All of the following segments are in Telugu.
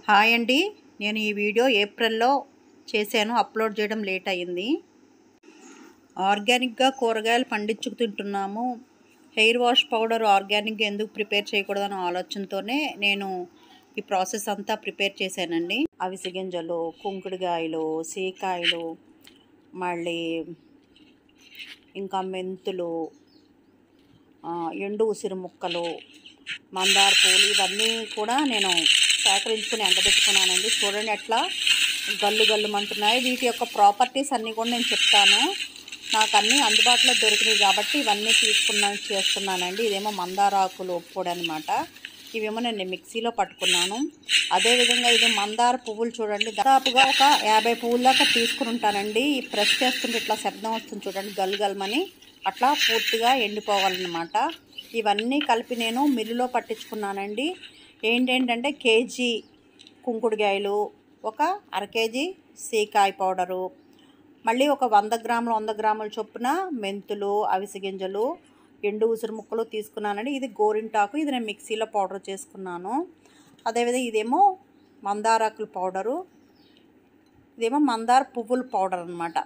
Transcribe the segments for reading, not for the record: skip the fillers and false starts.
హాయ్ అండి, నేను ఈ వీడియో ఏప్రిల్లో చేశాను. అప్లోడ్ చేయడం లేట్ అయ్యింది. ఆర్గానిక్గా కూరగాయలు పండించుకు తింటున్నాము. హెయిర్ వాష్ పౌడర్ ఆర్గానిక్గా ఎందుకు ప్రిపేర్ చేయకూడదన్న ఆలోచనతోనే నేను ఈ ప్రాసెస్ అంతా ప్రిపేర్ చేశానండి. అవిసె గింజలు, కుంకుడుకాయలు, సీకాయలు, మళ్ళీ ఇంకా మెంతులు, ఎండు ఉసిరి ముక్కలు, మందార పూలు ఇవన్నీ కూడా నేను సేకరించుకుని ఎండబెట్టుకున్నానండి. చూడండి ఎట్లా గల్లు గల్లుమంటున్నాయి. వీటి యొక్క ప్రాపర్టీస్ అన్నీ కూడా నేను చెప్తాను. నాకు అన్నీ అందుబాటులో దొరికినాయి కాబట్టి ఇవన్నీ చేస్తున్నానండి. ఇదేమో మందార ఆకులు పొడి అనమాట. ఇవేమో నేను మిక్సీలో పట్టుకున్నాను. అదేవిధంగా ఇది మందార పువ్వులు చూడండి, దాదాపుగా ఒక 50 పువ్వుల దాకా తీసుకుని ఉంటానండి. ఈ ప్రెస్ చేస్తుంటే ఇట్లా శబ్దం వస్తుంది చూడండి, గల్లు గల్మని. అట్లా పూర్తిగా ఎండిపోవాలన్నమాట. ఇవన్నీ కలిపి నేను మిల్లులో పట్టించుకున్నానండి. ఏంటంటే కేజీ కుంకుడుకాయలు, ఒక అర కేజీ సీకాయ పౌడరు, మళ్ళీ ఒక 100 గ్రాముల చొప్పున మెంతులు, అవిసె గింజలు, ఎండు ఉసిరి ముక్కలు తీసుకున్నానండి. ఇది గోరింటాకు, ఇది నేను మిక్సీలో పౌడర్ చేసుకున్నాను. అదేవిధంగా ఇదేమో మందారాకుల పౌడరు, ఇదేమో మందార పువ్వుల పౌడర్ అనమాట.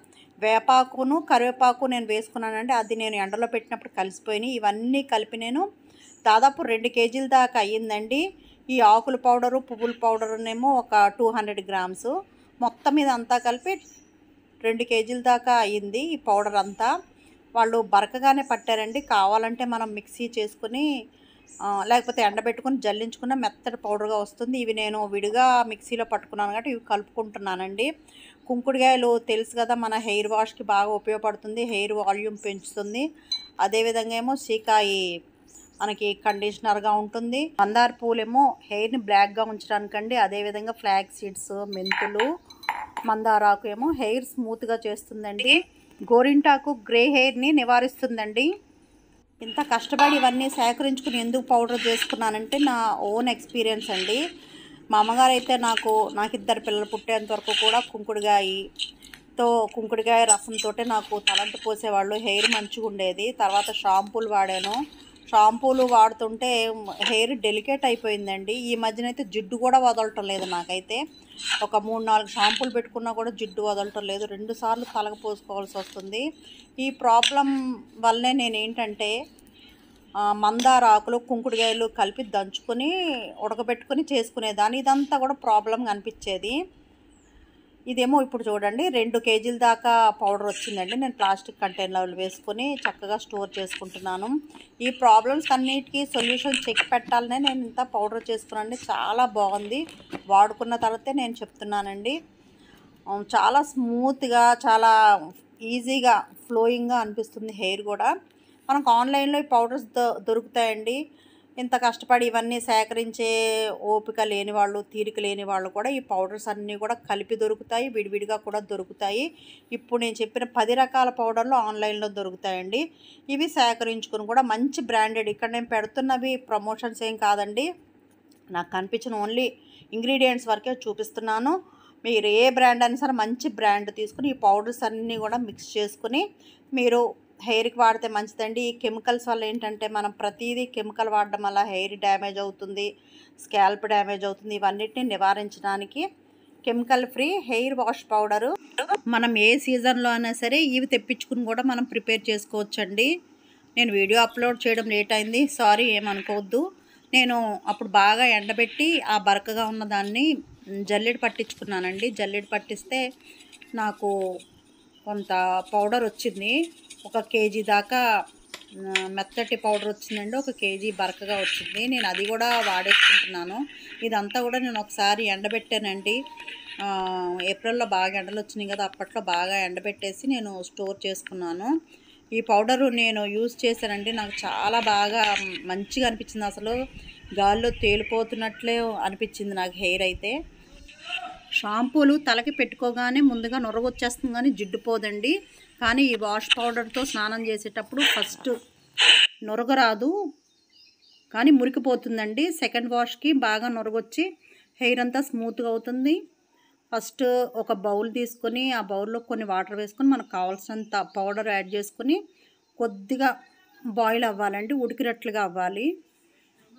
వేపాకును కరివేపాకు నేను వేసుకున్నానండి. అది నేను ఎండలో పెట్టినప్పుడు కలిసిపోయినాయి. ఇవన్నీ కలిపి నేను దాదాపు 2 కేజీల దాకా అయ్యిందండి. ఈ ఆకుల పౌడరు, పువ్వుల పౌడరునేమో ఒక 200 గ్రామ్స్, మొత్తం ఇదంతా కలిపి 2 కేజీల దాకా అయ్యింది ఈ పౌడర్ అంతా. వాళ్ళు బరకగానే పట్టారండి. కావాలంటే మనం మిక్సీ చేసుకుని లేకపోతే ఎండబెట్టుకుని జల్లించుకున్న మెత్తటి పౌడర్గా వస్తుంది. ఇవి నేను విడిగా మిక్సీలో పట్టుకున్నాను కాబట్టి ఇవి కలుపుకుంటున్నానండి. కుంకుడుకాయలు తెలుసు కదా, మన హెయిర్ వాష్కి బాగా ఉపయోగపడుతుంది, హెయిర్ వాల్యూమ్ పెంచుతుంది. అదేవిధంగా ఏమో సీకాయి మనకి కండిషనర్గా ఉంటుంది. మందార పూలేమో హెయిర్ని బ్లాక్గా ఉంచడానికండి. అదేవిధంగా ఫ్లాగ్ సీడ్స్, మెంతులు, మందారాకు ఏమో హెయిర్ స్మూత్గా చేస్తుందండి. గోరింటాకు గ్రే హెయిర్ని నివారిస్తుందండి. ఇంత కష్టపడి ఇవన్నీ సేకరించుకుని ఎందుకు పౌడర్ చేసుకున్నానంటే నా ఓన్ ఎక్స్పీరియన్స్ అండి. మా అమ్మగారు అయితే నాకు 2 పిల్లలు పుట్టేంత వరకు కూడా కుంకుడుకాయ రసంతో నాకు తలంటు పోసేవాళ్ళు. హెయిర్ మంచిగా ఉండేది. తర్వాత షాంపూలు వాడాను. షాంపూలు వాడుతుంటే హెయిర్ డెలికేట్ అయిపోయిందండి. ఈ మధ్యన అయితే జిడ్డు కూడా వదలటం లేదు. నాకైతే ఒక 3-4 షాంపూలు పెట్టుకున్నా కూడా జిడ్డు వదలటం లేదు. 2 సార్లు తలకు పోసుకోవాల్సి వస్తుంది. ఈ ప్రాబ్లం వల్లే నేను ఏంటంటే మందార ఆకులు, కుంకుడుకాయలు కలిపి దంచుకొని ఉడకబెట్టుకొని చేసుకునేదాన్ని. ఇదంతా కూడా ప్రాబ్లం అనిపించేది. ఇదేమో ఇప్పుడు చూడండి 2 కేజీల దాకా పౌడర్ వచ్చిందండి. నేను ప్లాస్టిక్ కంటైనర్లు వేసుకొని చక్కగా స్టోర్ చేసుకుంటున్నాను. ఈ ప్రాబ్లమ్స్ అన్నిటికీ సొల్యూషన్ చెక్ పెట్టాలనే నేను ఇంత పౌడర్ చేసుకున్నానండి. చాలా బాగుంది. వాడుకున్న తర్వాతే నేను చెప్తున్నానండి. చాలా స్మూత్గా, చాలా ఈజీగా, ఫ్లోయింగ్గా అనిపిస్తుంది హెయిర్ కూడా. మనకు ఆన్లైన్లో ఈ పౌడర్స్ దొరుకుతాయండి. ఇంత కష్టపడి ఇవన్నీ సేకరించే ఓపిక లేని వాళ్ళు, తీరిక లేని వాళ్ళు కూడా ఈ పౌడర్స్ అన్నీ కూడా కలిపి దొరుకుతాయి, విడివిడిగా కూడా దొరుకుతాయి. ఇప్పుడు నేను చెప్పిన 10 రకాల పౌడర్లు ఆన్లైన్లో దొరుకుతాయండి. ఇవి సేకరించుకుని కూడా మంచి బ్రాండెడ్, ఇక్కడ నేను పెడుతున్నవి ప్రమోషన్స్ ఏం కాదండి, నాకు కనిపించిన ఓన్లీ ఇంగ్రీడియంట్స్ వరకే చూపిస్తున్నాను. మీరు ఏ బ్రాండ్ అయినా సరే మంచి బ్రాండ్ తీసుకుని ఈ పౌడర్స్ అన్నీ కూడా మిక్స్ చేసుకుని మీరు హెయిర్కి వాడితే మంచిదండి. ఈ కెమికల్స్ వల్ల ఏంటంటే మనం ప్రతిదీ కెమికల్ వాడడం వల్ల హెయిర్ డ్యామేజ్ అవుతుంది, స్కాల్ప్ డ్యామేజ్ అవుతుంది. ఇవన్నిటిని నివారించడానికి chemical free hair wash powder మనం ఏ సీజన్లో అయినా సరే ఇవి తెప్పించుకుని కూడా మనం ప్రిపేర్ చేసుకోవచ్చండి. నేను వీడియో అప్లోడ్ చేయడం లేట్ అయింది, సారీ, ఏమనుకోవద్దు. నేను అప్పుడు బాగా ఎండబెట్టి ఆ బరకగా ఉన్న దాన్ని జల్లెడ పట్టించుకున్నానండి. జల్లెడ పట్టిస్తే నాకు కొంత పౌడర్ వచ్చింది. 1 కేజీ దాకా మెత్తటి పౌడర్ వచ్చిందండి. 1 కేజీ బరకగా వచ్చింది. నేను అది కూడా వాడేసుకుంటున్నాను. ఇదంతా కూడా నేను ఒకసారి ఎండబెట్టానండి. ఏప్రిల్లో బాగా ఎండలు వచ్చినాయి కదా, అప్పట్లో బాగా ఎండబెట్టేసి నేను స్టోర్ చేసుకున్నాను. ఈ పౌడరు నేను యూజ్ చేశానండి. నాకు చాలా బాగా మంచిగా అనిపించింది. అసలు గాల్లో తేలిపోతున్నట్లే అనిపించింది నాకు హెయిర్ అయితే. షాంపూలు తలకి పెట్టుకోగానే ముందుగా నొరగొచ్చేస్తుంది కానీ జిడ్డు పోదండి. కానీ ఈ వాష్ పౌడర్తో స్నానం చేసేటప్పుడు ఫస్ట్ నొరగరాదు కానీ మురికిపోతుందండి. సెకండ్ వాష్కి బాగా నొరగొచ్చి హెయిర్ అంతా స్మూత్గా అవుతుంది. ఫస్ట్ ఒక బౌల్ తీసుకొని ఆ బౌల్లో కొన్ని వాటర్ వేసుకొని మనకు కావాల్సినంత పౌడర్ యాడ్ చేసుకొని కొద్దిగా బాయిల్ అవ్వాలండి, ఉడికినట్లుగా అవ్వాలి.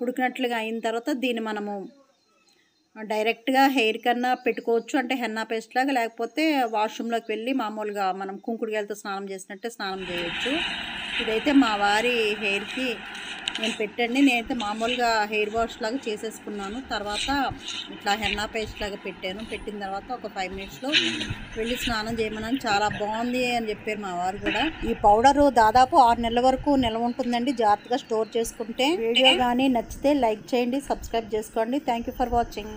ఉడికినట్లుగా అయిన తర్వాత దీన్ని మనము డైరెక్ట్గా హెయిర్ కన్నా పెట్టుకోవచ్చు, అంటే హెన్నా పేస్ట్ లాగా, లేకపోతే వాష్రూమ్లోకి వెళ్ళి మామూలుగా మనం కుంకుడుకాయలతో స్నానం చేసినట్టే స్నానం చేయొచ్చు. ఇదైతే మా వారి హెయిర్కి నేను పెట్టండి. నేనైతే మామూలుగా హెయిర్ వాష్ లాగా చేసేసుకున్నాను. తర్వాత ఇట్లా హెన్నా పేస్ట్ లాగా పెట్టాను. పెట్టిన తర్వాత ఒక 5 మినిట్స్లో వెళ్ళి స్నానం చేయమన్నాను. చాలా బాగుంది అని చెప్పారు మా వారు కూడా. ఈ పౌడరు దాదాపు 6 నెలల వరకు నిల్వ ఉంటుందండి, జాగ్రత్తగా స్టోర్ చేసుకుంటే. వీడియో కానీ నచ్చితే లైక్ చేయండి, సబ్స్క్రైబ్ చేసుకోండి. Thank you for watching.